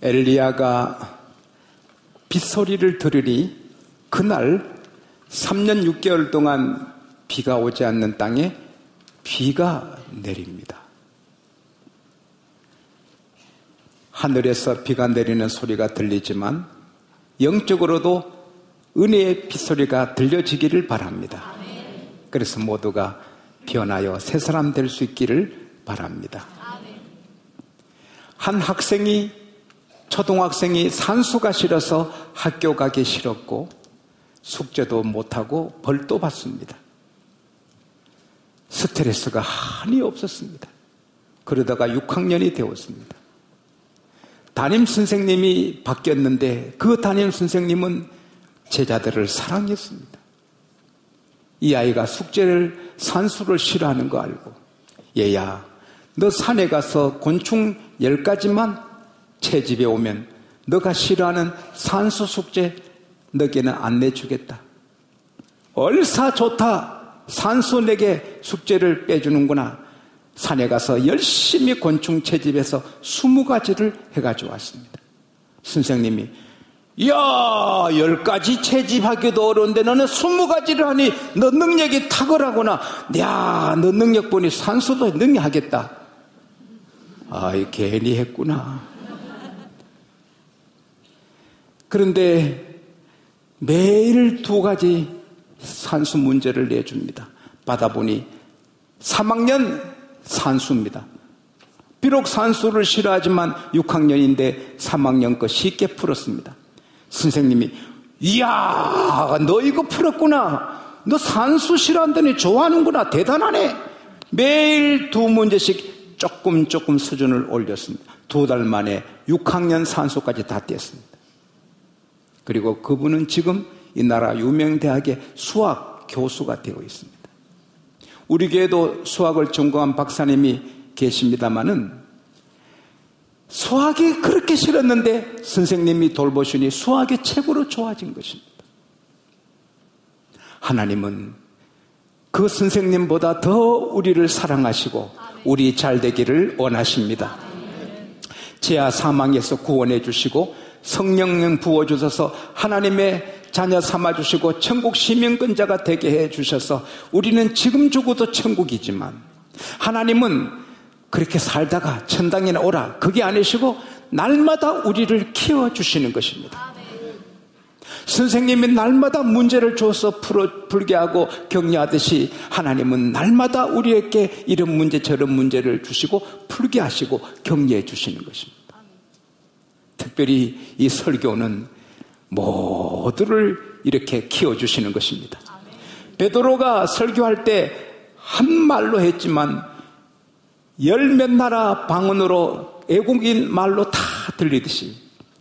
엘리야가 빗소리를 들으니 그날 3년 6개월 동안 비가 오지 않는 땅에 비가 내립니다. 하늘에서 비가 내리는 소리가 들리지만 영적으로도 은혜의 빗소리가 들려지기를 바랍니다. 그래서 모두가 변하여 새 사람 될 수 있기를 바랍니다. 한 초등학생이 산수가 싫어서 학교 가기 싫었고 숙제도 못하고 벌도 받습니다. 스트레스가 한이 없었습니다. 그러다가 6학년이 되었습니다. 담임선생님이 바뀌었는데 그 담임선생님은 제자들을 사랑했습니다. 이 아이가 산수를 싫어하는 거 알고, 얘야, 너 산에 가서 곤충 10가지만 채집해 오면 너가 싫어하는 산수 숙제 너에게는 안 내주겠다. 얼싸 좋다. 산수 내게 숙제를 빼주는구나. 산에 가서 열심히 곤충 채집해서 20가지를 해가지고 왔습니다. 선생님이, 이야, 10가지 채집하기도 어려운데 너는 20가지를 하니 너 능력이 탁월하구나. 야, 너 능력 보니 산수도 능력하겠다. 아이, 괜히 했구나. 그런데 매일 2가지 산수 문제를 내줍니다. 받아보니 3학년 산수입니다. 비록 산수를 싫어하지만 6학년인데 3학년 거 쉽게 풀었습니다. 선생님이, 이야, 너 이거 풀었구나. 너 산수 싫어한다니 좋아하는구나. 대단하네. 매일 2문제씩 조금 수준을 올렸습니다. 2달 만에 6학년 산수까지 다 뗐습니다. 그리고 그분은 지금 이 나라 유명 대학의 수학 교수가 되어 있습니다. 우리 교회도 수학을 전공한 박사님이 계십니다마는 수학이 그렇게 싫었는데 선생님이 돌보시니 수학이 최고로 좋아진 것입니다. 하나님은 그 선생님보다 더 우리를 사랑하시고 우리 잘 되기를 원하십니다. 지하 사망에서 구원해 주시고 성령님 부어주셔서 하나님의 자녀 삼아주시고 천국 시민권자가 되게 해주셔서 우리는 지금 죽어도 천국이지만 하나님은 그렇게 살다가 천당이나 오라 그게 아니시고 날마다 우리를 키워주시는 것입니다. 선생님이 날마다 문제를 줘서 풀게 하고 격려하듯이 하나님은 날마다 우리에게 이런 문제 저런 문제를 주시고 풀게 하시고 격려해 주시는 것입니다. 특별히 이 설교는 모두를 이렇게 키워주시는 것입니다. 베드로가 설교할 때 한 말로 했지만 10몇 나라 방언으로 애국인 말로 다 들리듯이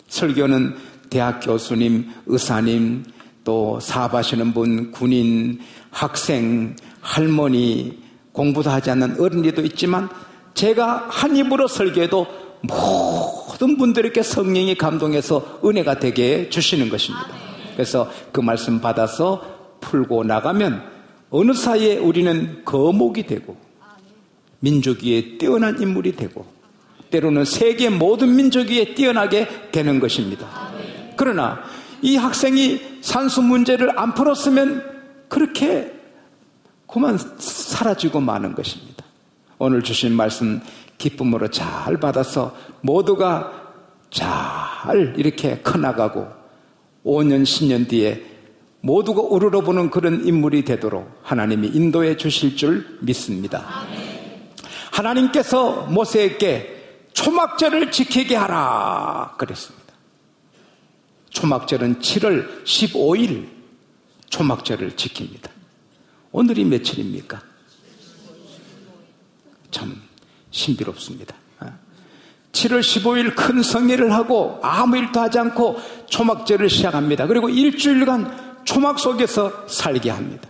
설교는 대학 교수님, 의사님, 또 사업하시는 분, 군인, 학생, 할머니, 공부도 하지 않는 어린이도 있지만 제가 한 입으로 설교해도 모든 분들에게 성령이 감동해서 은혜가 되게 주시는 것입니다. 그래서 그 말씀 받아서 풀고 나가면 어느 사이에 우리는 거목이 되고 민족 위에 뛰어난 인물이 되고 때로는 세계 모든 민족 위에 뛰어나게 되는 것입니다. 그러나 이 학생이 산수 문제를 안 풀었으면 그렇게 그만 사라지고 마는 것입니다. 오늘 주신 말씀 기쁨으로 잘 받아서 모두가 잘 이렇게 커나가고 5년 10년 뒤에 모두가 우러러보는 그런 인물이 되도록 하나님이 인도해 주실 줄 믿습니다. 하나님께서 모세에게 초막절을 지키게 하라 그랬습니다. 초막절은 7월 15일 초막절을 지킵니다. 오늘이 며칠입니까? 참 신비롭습니다. 7월 15일 큰 성례를 하고 아무 일도 하지 않고 초막절을 시작합니다. 그리고 일주일간 초막 속에서 살게 합니다.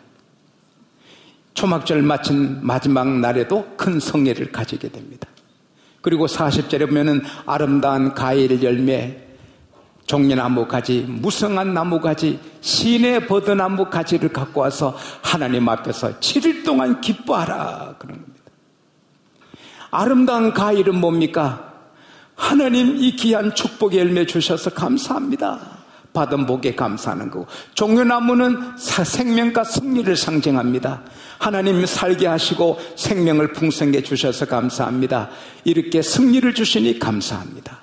초막절 마친 마지막 날에도 큰 성례를 가지게 됩니다. 그리고 40절에 보면은 아름다운 과일 열매, 종려나무 가지, 무성한 나무 가지, 시내 버드나무 가지를 갖고 와서 하나님 앞에서 7일 동안 기뻐하라 그런 겁니다. 아름다운 과일은 뭡니까? 하나님 이 귀한 축복의 열매 주셔서 감사합니다. 받은 복에 감사하는 거고, 종려나무는 생명과 승리를 상징합니다. 하나님 살게 하시고 생명을 풍성하게 주셔서 감사합니다. 이렇게 승리를 주시니 감사합니다.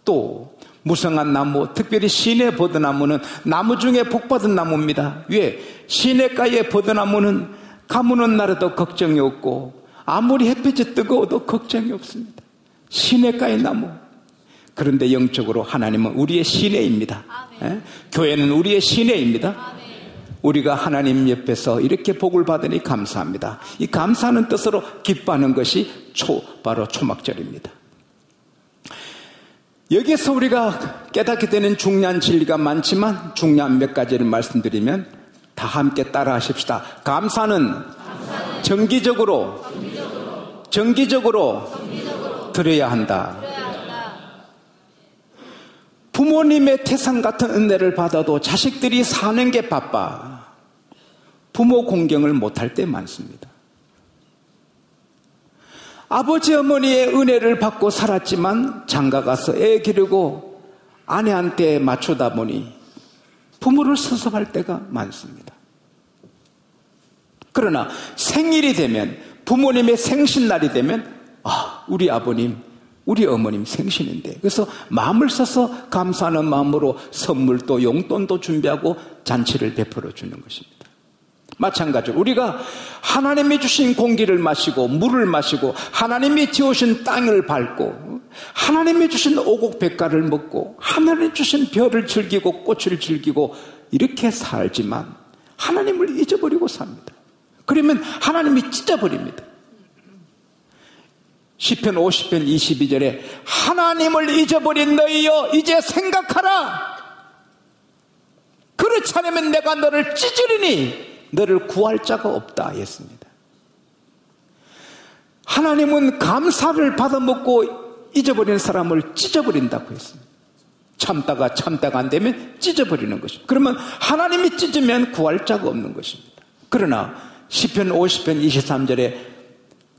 또 무성한 나무, 특별히 시내 버드나무는 나무 중에 복받은 나무입니다. 왜? 시내가의 버드나무는 가무는 날에도 걱정이 없고 아무리 햇빛이 뜨거워도 걱정이 없습니다. 시내가의 나무. 그런데 영적으로 하나님은 우리의 시내입니다. 교회는 우리의 시내입니다. 우리가 하나님 옆에서 이렇게 복을 받으니 감사합니다. 이 감사하는 뜻으로 기뻐하는 것이 바로 초막절입니다. 여기에서 우리가 깨닫게 되는 중요한 진리가 많지만 중요한 몇 가지를 말씀드리면 다 함께 따라 하십시다. 감사는 정기적으로 드려야 한다. 부모님의 태산 같은 은혜를 받아도 자식들이 사는 게 바빠 부모 공경을 못할 때 많습니다. 아버지 어머니의 은혜를 받고 살았지만 장가가서 애 기르고 아내한테 맞추다 보니 부모를 섭섭할 때가 많습니다. 그러나 생일이 되면, 부모님의 생신날이 되면 우리 아버님, 우리 어머님 생신인데, 그래서 마음을 써서 감사하는 마음으로 선물도 용돈도 준비하고 잔치를 베풀어 주는 것입니다. 마찬가지로 우리가 하나님이 주신 공기를 마시고 물을 마시고 하나님이 지으신 땅을 밟고 하나님이 주신 오곡백과를 먹고 하나님이 주신 별을 즐기고 꽃을 즐기고 이렇게 살지만 하나님을 잊어버리고 삽니다. 그러면 하나님이 찢어버립니다. 시편 50편 22절에 하나님을 잊어버린 너희여 이제 생각하라. 그렇지 않으면 내가 너를 찢으리니 너를 구할 자가 없다 했습니다. 하나님은 감사를 받아먹고 잊어버리는 사람을 찢어버린다고 했습니다. 참다가 안 되면 찢어버리는 것입니다. 그러면 하나님이 찢으면 구할 자가 없는 것입니다. 그러나 시편 50편 23절에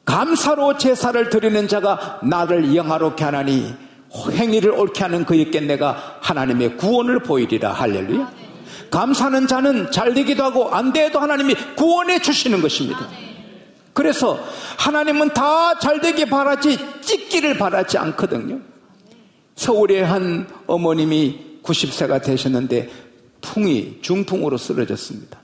감사로 제사를 드리는 자가 나를 영화롭게 하나니 행위를 옳게 하는 그에게 내가 하나님의 구원을 보이리라. 할렐루야. 감사하는 자는 잘 되기도 하고 안 돼도 하나님이 구원해 주시는 것입니다. 그래서 하나님은 다 잘 되기 바라지 찢기를 바라지 않거든요. 서울의 한 어머님이 90세가 되셨는데 중풍으로 쓰러졌습니다.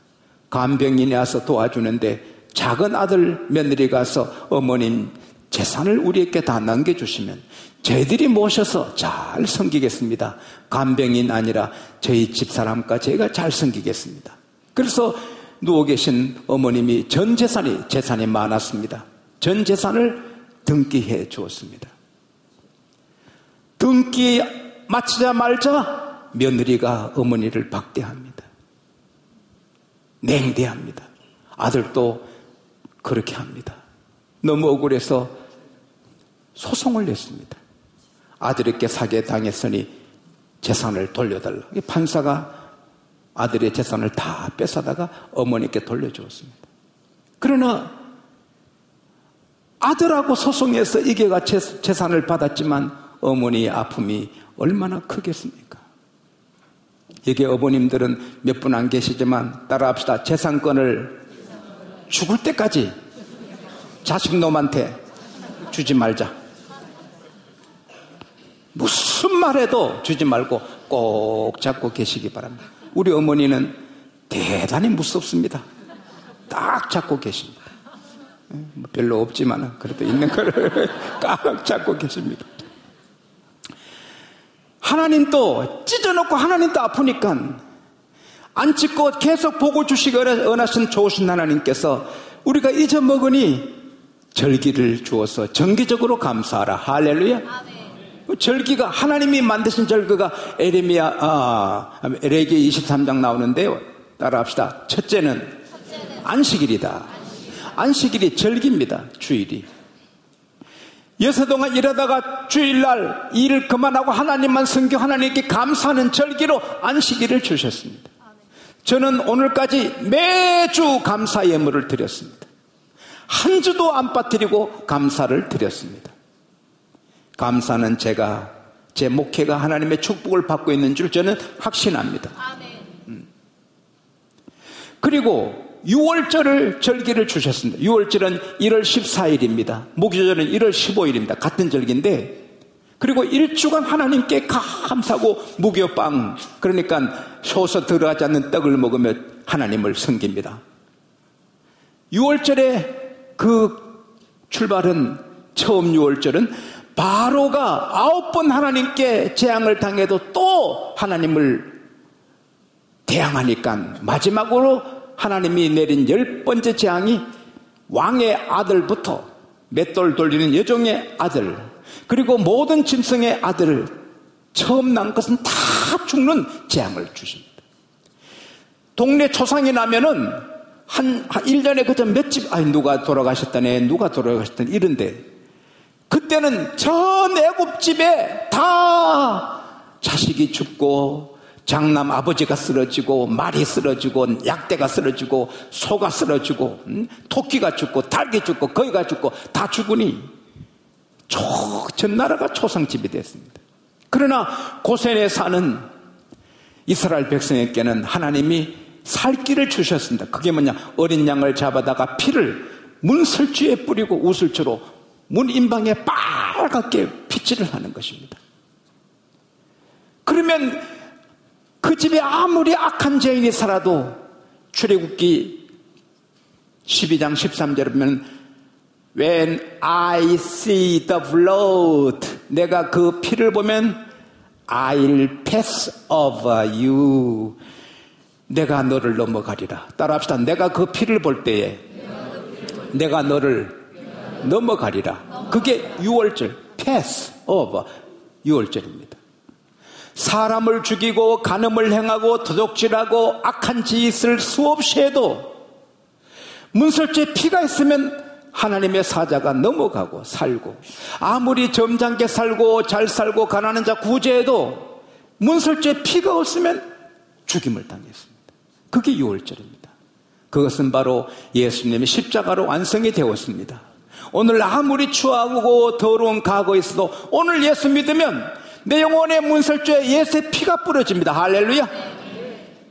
간병인이 와서 도와주는데 작은 아들 며느리가 가서 어머님 재산을 우리에게 다 남겨주시면 저희들이 모셔서 잘 섬기겠습니다. 간병인 아니라 저희 집사람과 저희가 잘 섬기겠습니다. 그래서 누워 계신 어머님이 전 재산이 많았습니다. 전 재산을 등기해 주었습니다. 등기 마치자마자 며느리가 어머니를 박대합니다. 냉대합니다. 아들도 그렇게 합니다. 너무 억울해서 소송을 냈습니다. 아들에게 사기당했으니 재산을 돌려달라. 판사가 아들의 재산을 다 뺏어다가 어머니께 돌려주었습니다. 그러나 아들하고 소송해서 이겨가 재산을 받았지만 어머니의 아픔이 얼마나 크겠습니까? 여기 어머님들은 몇 분 안 계시지만 따라합시다. 재산권을 죽을 때까지 자식놈한테 주지 말자. 무슨 말해도 주지 말고 꼭 잡고 계시기 바랍니다. 우리 어머니는 대단히 무섭습니다. 딱 잡고 계십니다. 별로 없지만 그래도 있는 거를 딱 잡고 계십니다. 하나님도 찢어놓고 하나님도 아프니까 안 찢고 계속 복을 주시기 원하신 좋으신 하나님께서 우리가 잊어먹으니 절기를 주어서 정기적으로 감사하라. 할렐루야. 절기가 하나님이 만드신 절기가 에레기 23장 나오는데요. 따라합시다. 첫째는 안식일이다. 안식일이 절기입니다. 주일이. 여섯 동안 일하다가 주일날 일을 그만하고 하나님만 섬기고 하나님께 감사하는 절기로 안식일을 주셨습니다. 저는 오늘까지 매주 감사 예물을 드렸습니다. 한 주도 안 빠뜨리고 감사를 드렸습니다. 감사는 제 목회가 하나님의 축복을 받고 있는 줄 저는 확신합니다. 그리고 6월절을 절기를 주셨습니다. 6월절은 1월 14일입니다. 목요절은 1월 15일입니다. 같은 절기인데, 그리고 일주간 하나님께 감사하고 무교빵, 그러니까 쇼서 들어가지 않는 떡을 먹으며 하나님을 섬깁니다. 6월절의 그 출발은, 처음 6월절은 바로가 9번 하나님께 재앙을 당해도 또 하나님을 대항하니까 마지막으로 하나님이 내린 10번째 재앙이 왕의 아들부터 맷돌 돌리는 여종의 아들, 그리고 모든 짐승의 아들, 처음 난 것은 다 죽는 재앙을 주십니다. 동네 초상이 나면은 한 1년에 그저 몇 집, 누가 돌아가셨다네, 이런데, 그때는 전 애굽집에 다 자식이 죽고, 장남 아버지가 쓰러지고, 말이 쓰러지고, 약대가 쓰러지고, 소가 쓰러지고, 토끼가 죽고, 닭이 죽고, 거위가 죽고, 다 죽으니 전 나라가 초상집이 됐습니다. 그러나 고센에 사는 이스라엘 백성에게는 하나님이 살 길을 주셨습니다. 그게 뭐냐? 어린 양을 잡아다가 피를 문설주에 뿌리고 우슬주로 문 인방에 빨갛게 빗질을 하는 것입니다. 그러면 그 집에 아무리 악한 죄인이 살아도, 출애굽기 12장 13절에 보면 When I see the blood, 내가 그 피를 보면 I'll pass over you, 내가 너를 넘어가리라. 따라합시다. 내가 그 피를 볼 때에 내가 너를 넘어가리라. 그게 6월절, pass over 6월절입니다. 사람을 죽이고 간음을 행하고 도둑질하고 악한 짓을 수없이 해도 문설주에 피가 있으면 하나님의 사자가 넘어가고 살고, 아무리 점잖게 살고 잘 살고 가난한 자 구제해도 문설주에 피가 없으면 죽임을 당했습니다. 그게 6월절입니다. 그것은 바로 예수님의 십자가로 완성이 되었습니다. 오늘 아무리 추하고 더러운 과거에 있어도 오늘 예수 믿으면 내 영혼의 문설주에 예수의 피가 뿌려집니다. 할렐루야.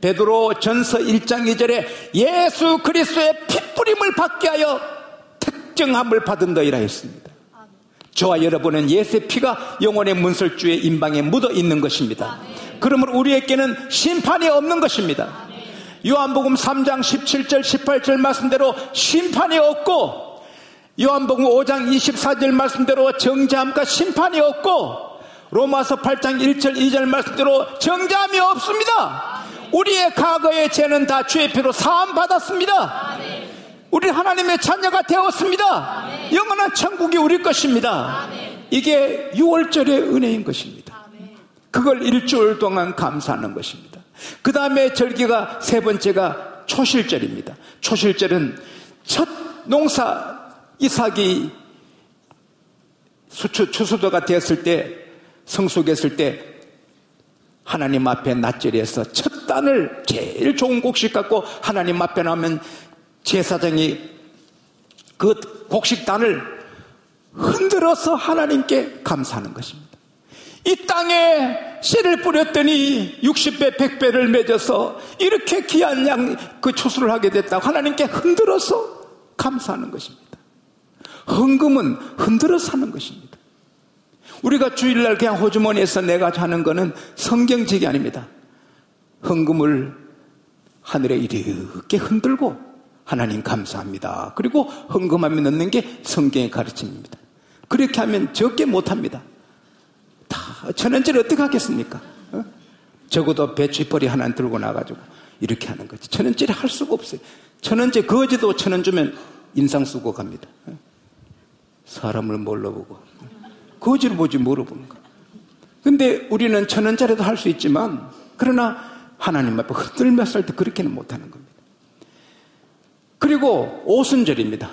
베드로 전서 1장 2절에 예수 그리스도의 피뿌림을 받게 하여 특정함을 받은 너희라 했습니다. 저와 여러분은 예수의 피가 영혼의 문설주의 인방에 묻어 있는 것입니다. 그러므로 우리에게는 심판이 없는 것입니다. 요한복음 3장 17절 18절 말씀대로 심판이 없고, 요한복음 5장 24절 말씀대로 정죄함과 심판이 없고, 로마서 8장 1절 2절 말씀대로 정죄함이 없습니다. 우리의 과거의 죄는 다 주의 피로 사함 받았습니다. 우리 하나님의 자녀가 되었습니다. 영원한 천국이 우리 것입니다. 이게 6월절의 은혜인 것입니다. 그걸 일주일 동안 감사하는 것입니다. 그 다음에 절기가 세 번째가 초실절입니다. 초실절은 첫 농사 이삭이 추수도가 되었을 때, 성숙했을 때 하나님 앞에 낫절에서 첫 단을 제일 좋은 곡식 갖고 하나님 앞에 나오면 제사장이 그 곡식단을 흔들어서 하나님께 감사하는 것입니다. 이 땅에 씨를 뿌렸더니 60배 100배를 맺어서 이렇게 귀한 양 그 추수를 하게 됐다고 하나님께 흔들어서 감사하는 것입니다. 헌금은 흔들어서 하는 것입니다. 우리가 주일날 그냥 호주머니에서 내가 하는 거는 성경책이 아닙니다. 헌금을 하늘에 이렇게 흔들고 하나님 감사합니다. 그리고 헌금하며 넣는 게 성경의 가르침입니다. 그렇게 하면 적게 못합니다. 다 천원짜리 어떻게 하겠습니까? 적어도 배추벌이 하나 들고 나가지고 이렇게 하는 거지. 천원짜리 할 수가 없어요. 천원짜리 거지도 1,000원 주면 인상 쓰고 갑니다. 사람을 뭘로 보고 거지를 보지 뭐로 보는가. 근데 우리는 1,000원짜리도 할 수 있지만, 그러나 하나님 앞에 흔들면서 할 때 그렇게는 못하는 겁니다. 그리고 오순절입니다.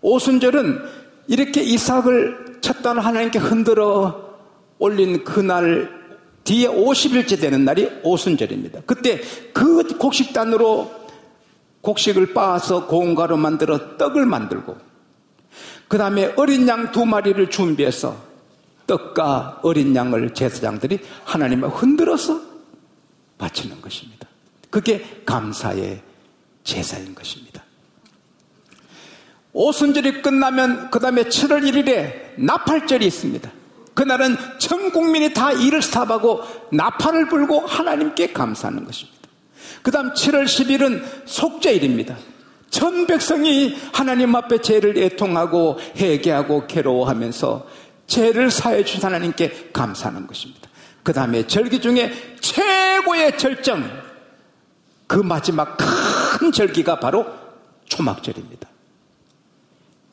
오순절은 이렇게 이삭을 첫 단을 하나님께 흔들어 올린 그날 뒤에 50일째 되는 날이 오순절입니다. 그때 그 곡식단으로 곡식을 빻아서 고운 가루 만들어 떡을 만들고, 그 다음에 어린 양 2마리를 준비해서 떡과 어린 양을 제사장들이 하나님을 흔들어서 바치는 것입니다. 그게 감사의 제사인 것입니다. 오순절이 끝나면 그 다음에 7월 1일에 나팔절이 있습니다. 그날은 전 국민이 다 이를 스탑하고 나팔을 불고 하나님께 감사하는 것입니다. 그 다음 7월 10일은 속죄일입니다. 전 백성이 하나님 앞에 죄를 애통하고 회개하고 괴로워하면서 죄를 사해 주신 하나님께 감사하는 것입니다. 그 다음에 절기 중에 최고의 절정, 그 마지막 큰 절기가 바로 초막절입니다.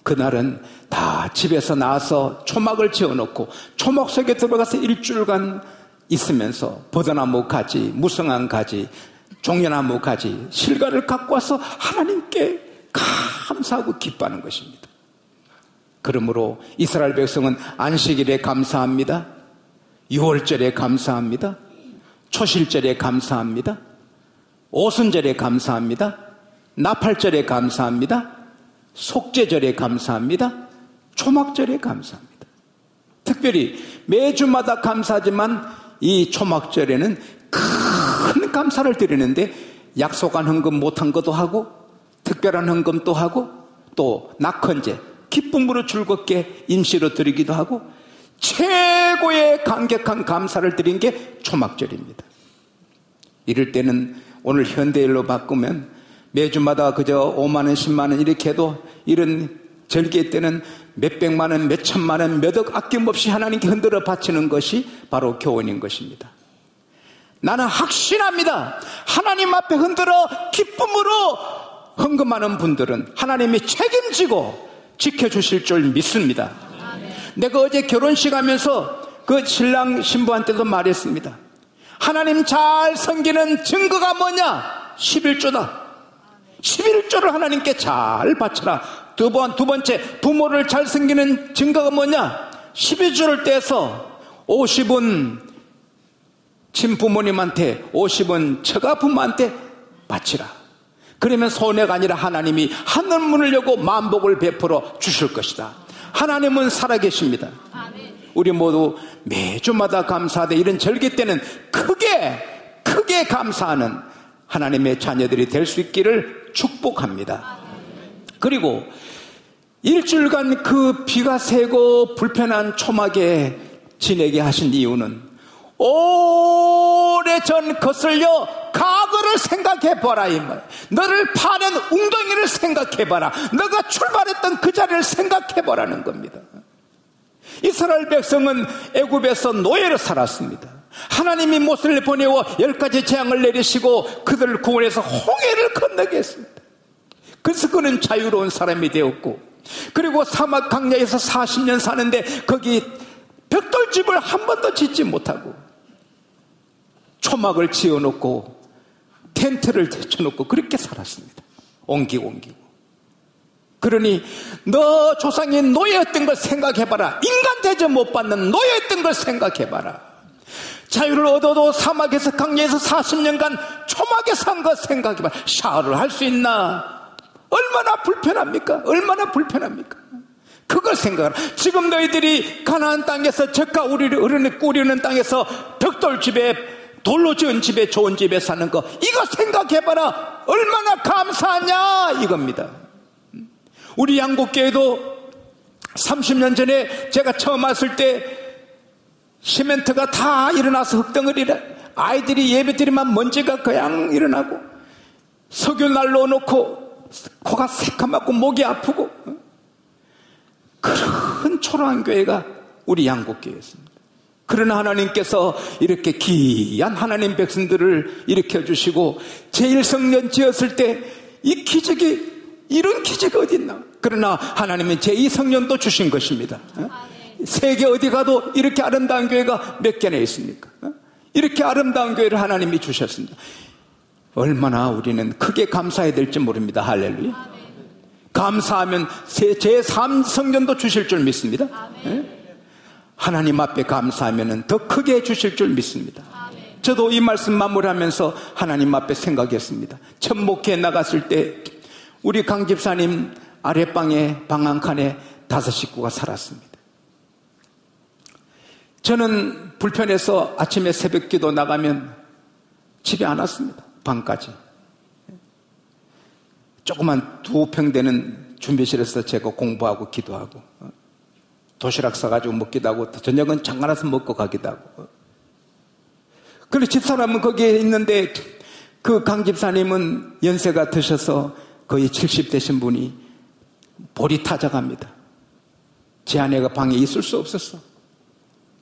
그날은 다 집에서 나와서 초막을 지어놓고 초막 속에 들어가서 일주일간 있으면서 버드나무 가지, 무성한 가지, 종려나무 가지, 실과를 갖고 와서 하나님께 감사하고 기뻐하는 것입니다. 그러므로 이스라엘 백성은 안식일에 감사합니다. 유월절에 감사합니다. 초실절에 감사합니다. 오순절에 감사합니다. 나팔절에 감사합니다. 속죄절에 감사합니다. 초막절에 감사합니다. 특별히 매주마다 감사하지만 이 초막절에는 큰 감사를 드리는데 약속한 헌금 못한 것도 하고 특별한 헌금도 하고 또 낙헌제 기쁨으로 즐겁게 임시로 드리기도 하고 최고의 감격한 감사를 드린 게 초막절입니다. 이럴 때는 오늘 현대일로 바꾸면 매주마다 그저 5만 원, 10만 원 이렇게 해도 이런 절기 때는 몇백만 원, 몇천만 원, 몇억 아낌없이 하나님께 흔들어 바치는 것이 바로 교훈인 것입니다. 나는 확신합니다. 하나님 앞에 흔들어 기쁨으로 헌금하는 분들은 하나님이 책임지고 지켜주실 줄 믿습니다. 내가 어제 결혼식 하면서 그 신랑 신부한테도 말했습니다. 하나님 잘 섬기는 증거가 뭐냐? 11조다. 11조를 하나님께 잘 바쳐라. 두 번째 부모를 잘 섬기는 증거가 뭐냐? 12조를 떼서 50은 친부모님한테 50은 처가 부모한테 바치라. 그러면 손해가 아니라 하나님이 하늘 문을 열고 만복을 베풀어 주실 것이다. 하나님은 살아계십니다. 우리 모두 매주마다 감사하되 이런 절기 때는 크게 감사하는 하나님의 자녀들이 될 수 있기를 축복합니다. 그리고 일주일간 그 비가 새고 불편한 초막에 지내게 하신 이유는 오래전 거슬려 과거를 생각해봐라 이 말. 너를 파낸 웅덩이를 생각해봐라. 너가 출발했던 그 자리를 생각해보라는 겁니다. 이스라엘 백성은 애굽에서 노예로 살았습니다. 하나님이 모세를 보내어 10가지 재앙을 내리시고 그들을 구원해서 홍해를 건너게 했습니다. 그래서 그는 자유로운 사람이 되었고, 그리고 사막 광야에서 40년 사는데 거기 벽돌집을 한 번도 짓지 못하고 초막을 지어놓고 텐트를 쳐놓고 그렇게 살았습니다. 옮기고 그러니 너 조상이 노예였던 걸 생각해봐라. 인간 대접 못 받는 노예였던 걸 생각해봐라. 자유를 얻어도 사막에서 강야에서 40년간 초막에 산 거 생각해봐라. 샤워를 할 수 있나? 얼마나 불편합니까? 그걸 생각하라. 지금 너희들이 가나안 땅에서 젖과 우리를 꾸리는 땅에서 벽돌집에 돌로 지은 집에 좋은 집에 사는 거 이거 생각해봐라. 얼마나 감사하냐 이겁니다. 우리 양곡교회도 30년 전에 제가 처음 왔을 때 시멘트가 다 일어나서 흙덩어리라. 아이들이 예배드리면 먼지가 그냥 일어나고 석유 난로 놓고 코가 새카맣고 목이 아프고 그런 초라한 교회가 우리 양곡교회였습니다. 그러나 하나님께서 이렇게 귀한 하나님 백성들을 일으켜주시고 제1성전 지었을 때 이 기적이 이런 기적이 어디 있나? 그러나 하나님은 제2성전도 주신 것입니다. 세계 어디 가도 이렇게 아름다운 교회가 몇 개나 있습니까? 이렇게 아름다운 교회를 하나님이 주셨습니다. 얼마나 우리는 크게 감사해야 될지 모릅니다. 할렐루야. 감사하면 제3성전도 주실 줄 믿습니다. 하나님 앞에 감사하면 더 크게 주실 줄 믿습니다. 저도 이 말씀 마무리하면서 하나님 앞에 생각했습니다. 첫 목회에 나갔을 때 우리 강 집사님 아랫방에 방 한 칸에 5 식구가 살았습니다. 저는 불편해서 아침에 새벽 기도 나가면 집에 안 왔습니다. 밤까지. 조그만 2평 되는 준비실에서 제가 공부하고 기도하고, 도시락 싸가지고 먹기도 하고, 저녁은 잠깐 와서 먹고 가기도 하고. 그리고 집사람은 거기에 있는데, 그 강 집사님은 연세가 드셔서 거의 70 되신 분이 볼이 타작합니다. 제 아내가 방에 있을 수 없었어.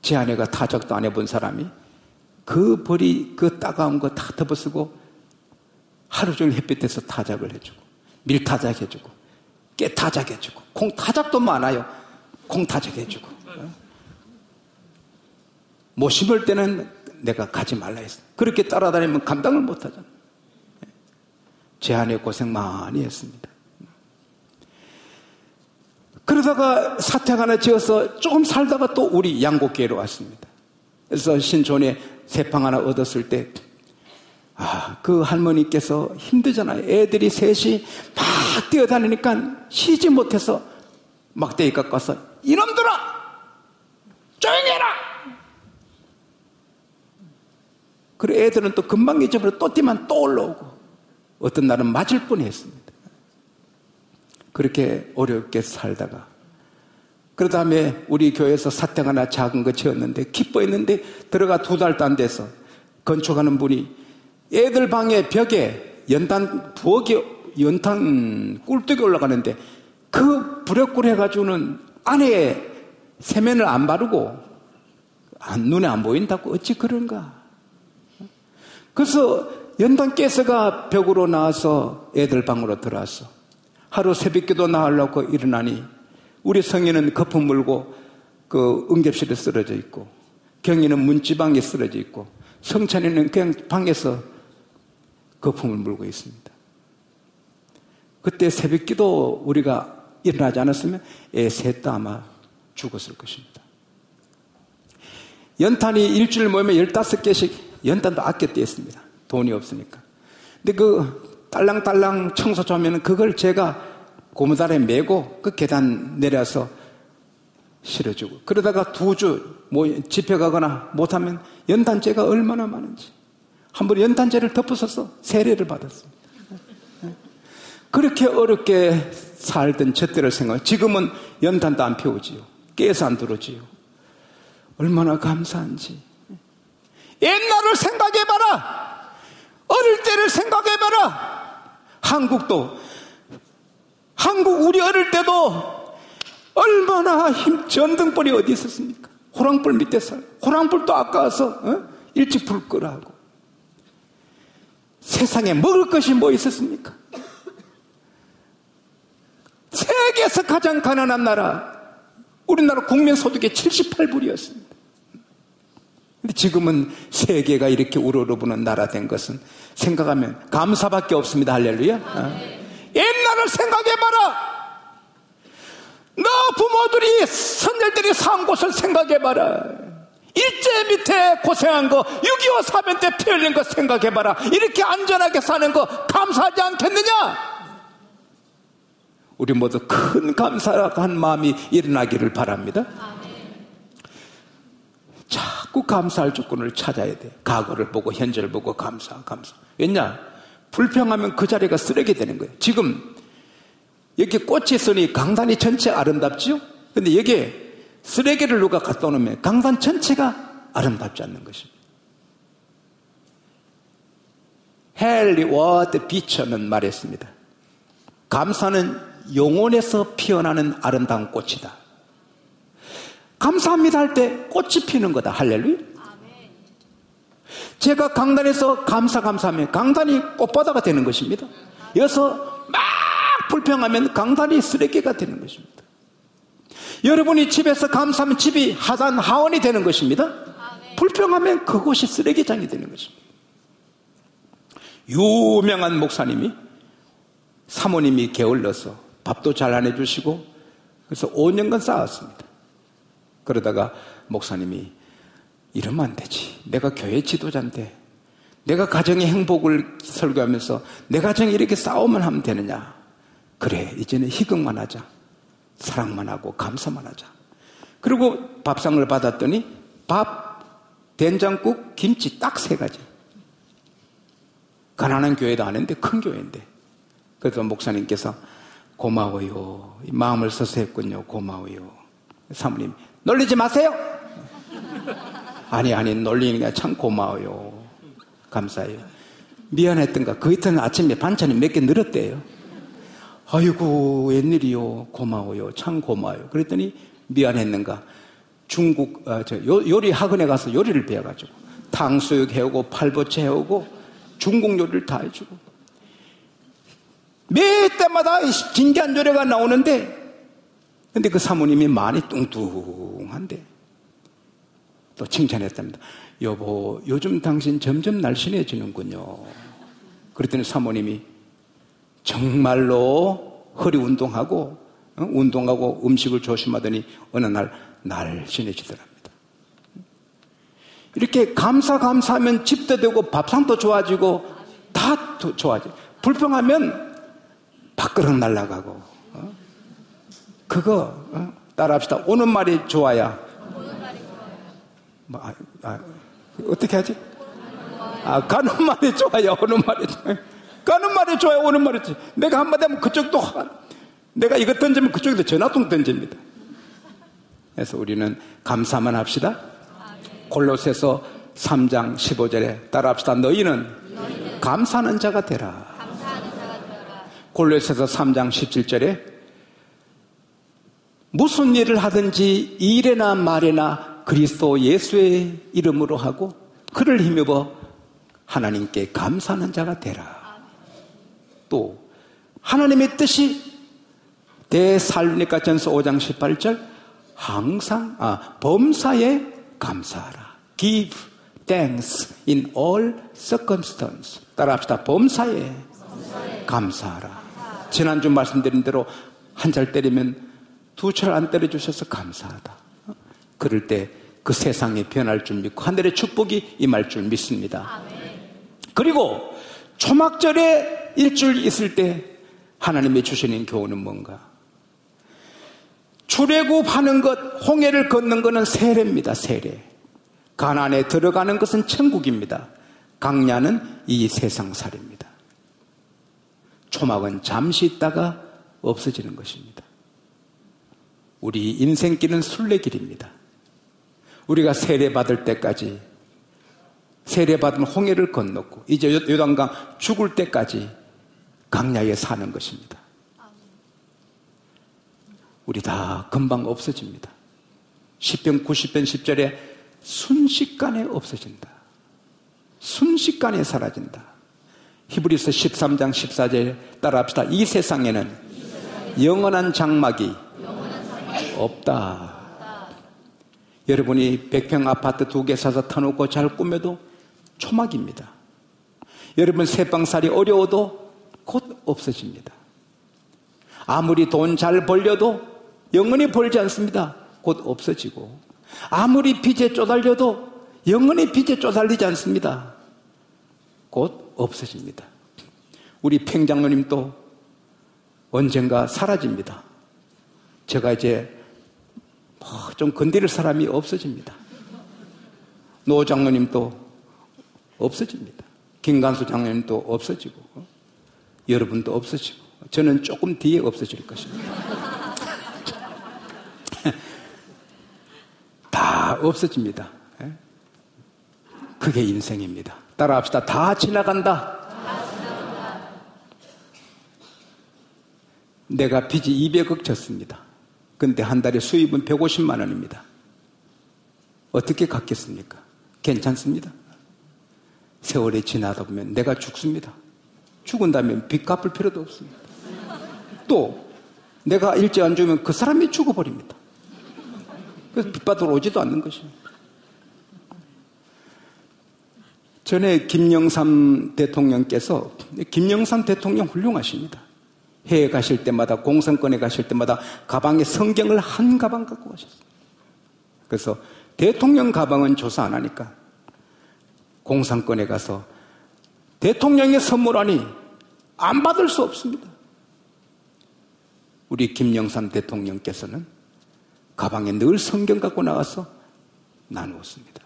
제 아내가 타작도 안 해본 사람이 그 볼이 그 따가운 거 다 덮어쓰고 하루 종일 햇빛에서 타작을 해주고, 밀타작 해주고, 깨타작 해주고, 콩타작도 많아요. 콩타작 해주고. 못 심을 때는 내가 가지 말라 했어. 그렇게 따라다니면 감당을 못 하잖아. 제 아내 고생 많이 했습니다. 그러다가 사택 하나 지어서 조금 살다가 또 우리 양곡교회로 왔습니다. 그래서 신촌에 새방 하나 얻었을 때, 그 할머니께서 힘들잖아요. 애들이 셋이 막 뛰어다니니까 쉬지 못해서 막대기 갖고 와서, 이놈들아! 조용히 해라! 그리고 애들은 또 금방 잊어버려 또 뛰면 또 올라오고, 어떤 날은 맞을 뻔했습니다. 그렇게 어렵게 살다가, 그 다음에 우리 교회에서 사택 하나 작은 거 지었는데 기뻐했는데 들어가 2달도 안 돼서 건축하는 분이 애들 방에 벽에 연탄 꿀뚝이 올라가는데 그 부력굴 해가지고는 안에 세면을 안 바르고 눈에 안 보인다고 어찌 그런가. 그래서 연탄 깨서가 벽으로 나와서 애들 방으로 들어왔어. 하루 새벽기도 나가려고 일어나니 우리 성인은 거품 물고 그 응접실에 쓰러져 있고, 경이는 문지방에 쓰러져 있고, 성찬이는 그냥 방에서 거품을 물고 있습니다. 그때 새벽기도 우리가 일어나지 않았으면 애 셋도 아마 죽었을 것입니다. 연탄이 일주일 모이면 15개씩 연탄도 아껴 떼었습니다. 돈이 없으니까. 근데 그 딸랑딸랑 청소 좀 하면 그걸 제가 고무다리에 메고 그 계단 내려서 실어주고, 그러다가 2주 집회 가거나 못하면 연탄재가 얼마나 많은지 한 번 연탄재를 덮어서서 세례를 받았습니다. 그렇게 어렵게 살던 저 때를 생각해 지금은 연탄도 안 피우지요. 깨서 안 들어오지요. 얼마나 감사한지. 옛날을 생각해봐라. 어릴 때를 생각해봐라. 한국 우리 어릴 때도 얼마나 전등불이 어디 있었습니까? 호랑불 밑에 호랑불도 아까워서 일찍 불 끄라 하고. 세상에 먹을 것이 뭐 있었습니까? 세계에서 가장 가난한 나라, 우리나라 국민소득의 78불이었습니다. 근데 지금은 세계가 이렇게 우러러보는 나라 된 것은 생각하면 감사밖에 없습니다. 할렐루야. 옛날을 생각해봐라. 너 부모들이 선열들이 산 곳을 생각해봐라. 일제 밑에 고생한 거, 6.25 사변 때 피 흘린 거 생각해봐라. 이렇게 안전하게 사는 거 감사하지 않겠느냐? 우리 모두 큰 감사한 마음이 일어나기를 바랍니다. 자꾸 감사할 조건을 찾아야 돼. 과거를 보고 현재를 보고 감사. 왜냐? 불평하면 그 자리가 쓰레기 되는 거예요. 지금 여기 꽃이 있으니 강산이 전체 아름답지요? 근데 여기에 쓰레기를 누가 갖다 놓으면 강산 전체가 아름답지 않는 것입니다. 헨리 워드 비처는 말했습니다. 감사는 영혼에서 피어나는 아름다운 꽃이다. 감사합니다 할 때 꽃이 피는 거다. 할렐루야. 제가 강단에서 감사하면 강단이 꽃바다가 되는 것입니다. 여기서 막 불평하면 강단이 쓰레기가 되는 것입니다. 여러분이 집에서 감사하면 집이 하원이 되는 것입니다. 불평하면 그곳이 쓰레기장이 되는 것입니다. 유명한 목사님이 사모님이 게을러서 밥도 잘 안 해주시고 그래서 5년간 싸웠습니다. 그러다가 목사님이 이러면 안 되지. 내가 교회 지도자인데 내가 가정의 행복을 설교하면서 내 가정이 이렇게 싸우면 하면 되느냐. 그래, 이제는 희극만 하자. 사랑만 하고 감사만 하자. 그리고 밥상을 받았더니 밥, 된장국, 김치 딱 3가지. 가난한 교회도 아닌데 큰 교회인데. 그래서 목사님께서 고마워요. 마음을 써서 했군요. 고마워요. 사모님, 놀리지 마세요. 아니 놀리는 게 참 고마워요. 감사해요. 미안했던가. 그 이튿날 아침에 반찬이 몇 개 늘었대요. 아이고 웬일이요. 고마워요. 참 고마워요. 그랬더니 미안했는가. 중국 요리 학원에 가서 요리를 배워가지고 탕수육 해오고 팔보채 해오고 중국 요리를 다 해주고 매 때마다 진기한 요리가 나오는데 근데 그 사모님이 많이 뚱뚱한데 또 칭찬했답니다. 여보, 요즘 당신 점점 날씬해지는군요. 그랬더니 사모님이 정말로 허리 운동하고 음식을 조심하더니 어느 날 날씬해지더랍니다. 이렇게 감사하면 집도 되고 밥상도 좋아지고 다 좋아지고 불평하면 밥그릇 날아가고 그거 따라합시다. 오는 말이 좋아야 어떻게 하지? 가는 말이 좋아요. 오는 말이 좋아요. 가는 말이 좋아요. 오는 말이 좋아요. 내가 한마디 하면 그쪽도 내가 이거 던지면 그쪽에도 전화통 던집니다. 그래서 우리는 감사만 합시다. 골로새서 3장 15절에 따라합시다. 너희는 감사하는 자가 되라. 골로새서 3장 17절에 무슨 일을 하든지 일에나 말에나 그리스도 예수의 이름으로 하고 그를 힘입어 하나님께 감사하는 자가 되라. 또 하나님의 뜻이 데살로니가전서 5장 18절 항상 범사에 감사하라. Give thanks in all circumstances. 따라합시다. 범사에 감사하라. 지난주 말씀드린 대로 한 잘 때리면 2철 안 때려주셔서 감사하다. 그럴 때 그 세상이 변할 줄 믿고 하늘의 축복이 임할 줄 믿습니다. 그리고 초막절에 일주일 있을 때 하나님이 주시는 교훈은 뭔가? 출애굽하는 것, 홍해를 걷는 것은 세례입니다. 세례. 가나안에 들어가는 것은 천국입니다. 강야는 이 세상살입니다. 초막은 잠시 있다가 없어지는 것입니다. 우리 인생길은 순례길입니다. 우리가 세례받을 때까지 세례받은 홍해를 건넜고 이제 요단강 죽을 때까지 강야에 사는 것입니다. 우리 다 금방 없어집니다. 시편 90편 10절에 순식간에 없어진다. 순식간에 사라진다. 히브리서 13장 14절에 따라합시다. 이 세상에는 영원한 장막이 없다. 여러분이 100평 아파트 2개 사서 터놓고 잘 꾸며도 초막입니다. 여러분 새방살이 어려워도 곧 없어집니다. 아무리 돈 잘 벌려도 영원히 벌지 않습니다. 곧 없어지고 아무리 빚에 쪼달려도 영원히 빚에 쪼달리지 않습니다. 곧 없어집니다. 우리 팽장로님도 언젠가 사라집니다. 제가 이제 좀 건드릴 사람이 없어집니다. 노 장로님도 없어집니다. 김간수 장로님도 없어지고 여러분도 없어지고 저는 조금 뒤에 없어질 것입니다. 다 없어집니다. 그게 인생입니다. 따라합시다. 다 지나간다. 내가 빚이 200억 졌습니다. 근데 한 달에 수입은 150만 원입니다. 어떻게 갚겠습니까? 괜찮습니다. 세월이 지나다 보면 내가 죽습니다. 죽은 다음에 빚 갚을 필요도 없습니다. 또 내가 일찍 안 죽으면 그 사람이 죽어버립니다. 그래서 빚 받으러 오지도 않는 것입니다. 전에 김영삼 대통령께서 김영삼 대통령 훌륭하십니다. 해외 가실 때마다 공산권에 가실 때마다 가방에 성경을 한 가방 갖고 가셨어요. 그래서 대통령 가방은 조사 안 하니까 공산권에 가서 대통령의 선물하니 안 받을 수 없습니다. 우리 김영삼 대통령께서는 가방에 늘 성경 갖고 나와서 나누었습니다.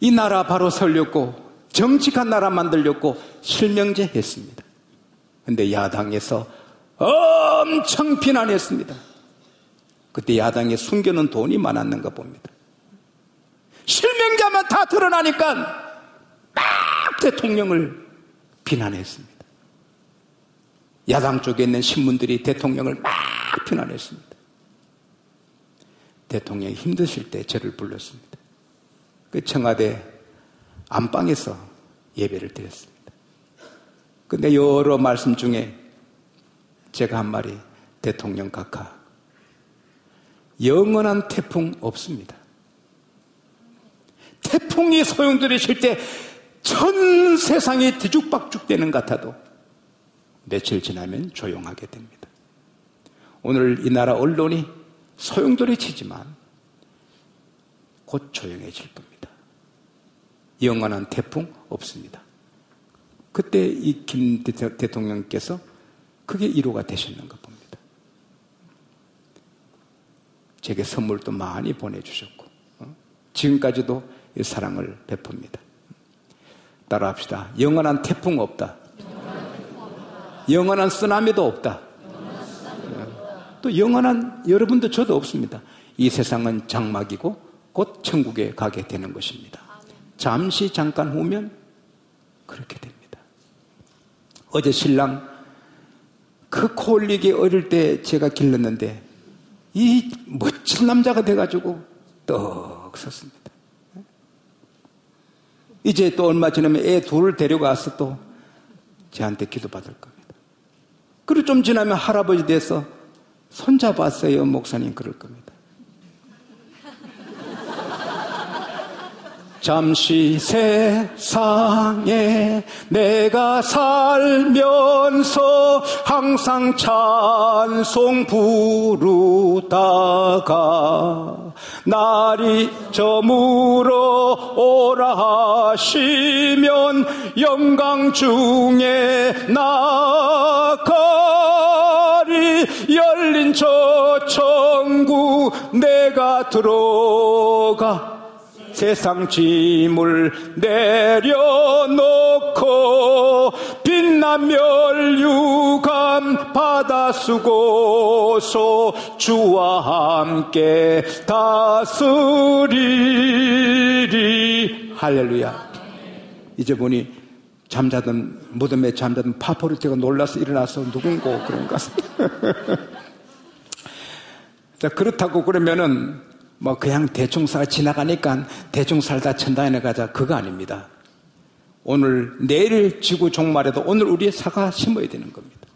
이 나라 바로 세우려고 정직한 나라 만들려고 실명제 했습니다. 그런데 야당에서 엄청 비난했습니다. 그때 야당에 숨겨놓은 돈이 많았는가 봅니다. 실명제만 다 드러나니까 막 대통령을 비난했습니다. 야당 쪽에 있는 신문들이 대통령을 막 비난했습니다. 대통령이 힘드실 때 저를 불렀습니다. 그 청와대 안방에서 예배를 드렸습니다. 근데 여러 말씀 중에 제가 한 말이, 대통령 각하, 영원한 태풍 없습니다. 태풍이 소용돌이칠 때 전 세상이 뒤죽박죽되는 것 같아도 며칠 지나면 조용하게 됩니다. 오늘 이 나라 언론이 소용돌이치지만 곧 조용해질 겁니다. 영원한 태풍 없습니다. 그때 이 김 대통령께서 그게 위로가 되셨는가 봅니다. 제게 선물도 많이 보내주셨고 지금까지도 이 사랑을 베풉니다. 따라합시다. 영원한 태풍 없다. 영원한 쓰나미도 없다. 또 영원한 여러분도 저도 없습니다. 이 세상은 장막이고 곧 천국에 가게 되는 것입니다. 잠시 잠깐 후면 그렇게 됩니다. 어제 신랑 그 코 올리기 어릴 때 제가 길렀는데 이 멋진 남자가 돼가지고 떡 섰습니다. 이제 또 얼마 지나면 애 둘을 데려가서 또 저한테 기도받을 겁니다. 그리고 좀 지나면 할아버지 돼서 손잡았어요 목사님 그럴 겁니다. 잠시 세상에 내가 살면서 항상 찬송 부르다가 날이 저물어 오라 하시면 영광 중에 나가리. 열린 저 천국 내가 들어가 세상 짐을 내려놓고 빛난 멸류관 받아 쓰고서 주와 함께 다스리리. 할렐루야. 이제 보니 무덤에 잠자던 파포르티가 놀라서 일어나서 누군고 그런 것 같습니다. 자, 그렇다고 그러면은 그냥 대충 지나가니까 대충 살다 천당에 가자, 그거 아닙니다. 오늘 내일 지구 종말에도 오늘 우리 사과 심어야 되는 겁니다.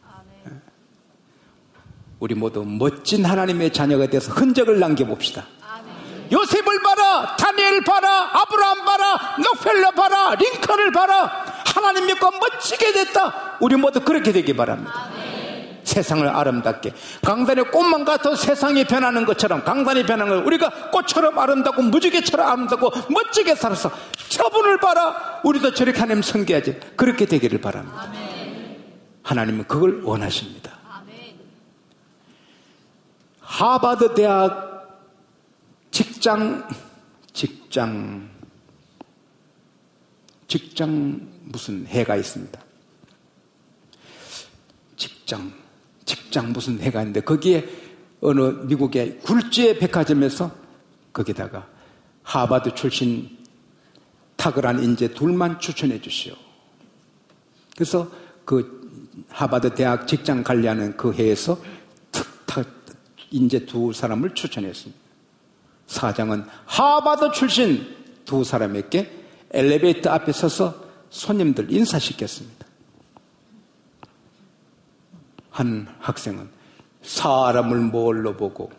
우리 모두 멋진 하나님의 자녀가 돼서 흔적을 남겨봅시다. 요셉을 봐라, 다니엘 봐라, 아브라함 봐라, 록펠러 봐라, 링컨을 봐라. 하나님 믿고 멋지게 됐다. 우리 모두 그렇게 되기 바랍니다. 세상을 아름답게, 강단의 꽃만 같아도 세상이 변하는 것처럼, 강단이 변하는 걸 우리가 꽃처럼 아름답고 무지개처럼 아름답고 멋지게 살아서 저분을 봐라, 우리도 저렇게 하나님 섬겨야지, 그렇게 되기를 바랍니다. 하나님은 그걸 원하십니다. 하버드 대학 직장 무슨 해가 있습니다. 직장 무슨 해가 있는데 거기에 어느 미국의 굴지의 백화점에서 거기다가 하버드 출신 탁월한 인재 둘만 추천해 주시오. 그래서 그 하버드 대학 직장 관리하는 그 해에서 인재 두 사람을 추천했습니다. 사장은 하버드 출신 두 사람에게 엘리베이터 앞에 서서 손님들 인사시켰습니다. 한 학생은 사람을 뭘로 보고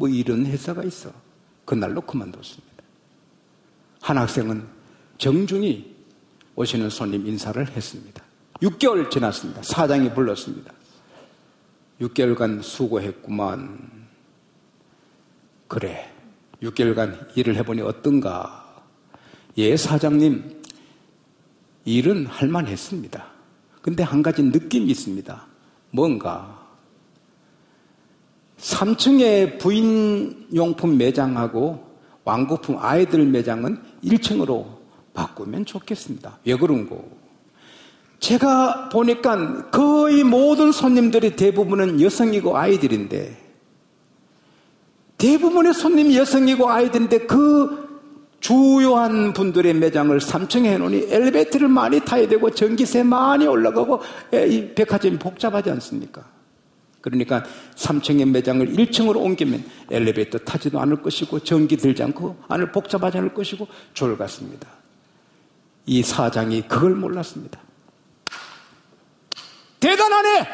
이런 회사가 있어. 그날로 그만뒀습니다. 한 학생은 정중히 오시는 손님 인사를 했습니다. 6개월 지났습니다. 사장이 불렀습니다. 6개월간 수고했구만. 그래, 6개월간 일을 해보니 어떤가? 예, 사장님, 일은 할만했습니다. 근데 한 가지 느낌이 있습니다. 뭔가 3층에 부인용품 매장하고 왕구품 아이들 매장은 1층으로 바꾸면 좋겠습니다. 왜 그런고? 제가 보니까 거의 모든 손님들이 대부분은 여성이고 아이들인데, 대부분의 손님이 여성이고 아이들인데 그 주요한 분들의 매장을 3층에 해놓으니 엘리베이터를 많이 타야 되고 전기세 많이 올라가고 이 백화점이 복잡하지 않습니까? 그러니까 3층의 매장을 1층으로 옮기면 엘리베이터 타지도 않을 것이고 전기 들지 않고 안을 복잡하지 않을 것이고 좋을 것 같습니다. 이 사장이 그걸 몰랐습니다. 대단하네!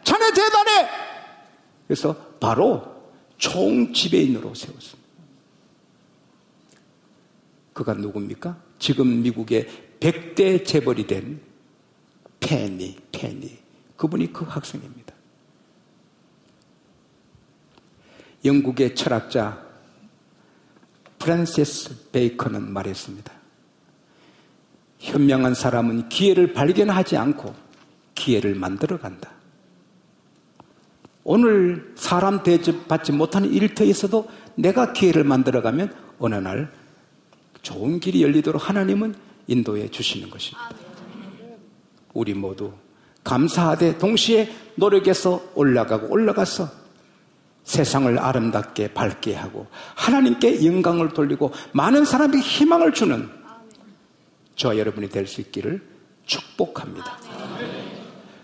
자네 대단해! 그래서 바로 총지배인으로 세웠습니다. 그가 누굽니까? 지금 미국의 100대 재벌이 된 페니. 그분이 그 학생입니다. 영국의 철학자 프란시스 베이컨은 말했습니다. 현명한 사람은 기회를 발견하지 않고 기회를 만들어간다. 오늘 사람 대접받지 못하는 일터에서도 내가 기회를 만들어가면 어느 날 좋은 길이 열리도록 하나님은 인도해 주시는 것입니다. 우리 모두 감사하되 동시에 노력해서 올라가서 세상을 아름답게 밝게 하고 하나님께 영광을 돌리고 많은 사람에게 희망을 주는 저와 여러분이 될 수 있기를 축복합니다.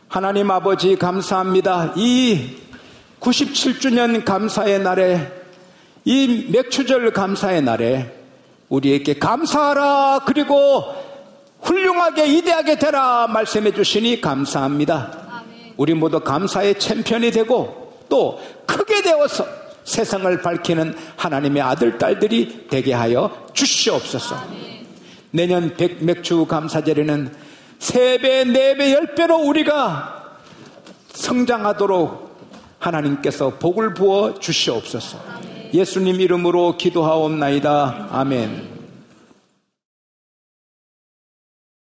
하나님 아버지 감사합니다. 이 97주년 감사의 날에, 이 맥추절 감사의 날에 우리에게 감사하라, 그리고 훌륭하게 이대하게 되라 말씀해 주시니 감사합니다. 우리 모두 감사의 챔피언이 되고 또 크게 되어서 세상을 밝히는 하나님의 아들 딸들이 되게 하여 주시옵소서. 내년 백맥주 감사절에는 3배, 4배, 10배로 우리가 성장하도록 하나님께서 복을 부어 주시옵소서. 예수님 이름으로 기도하옵나이다. 아멘.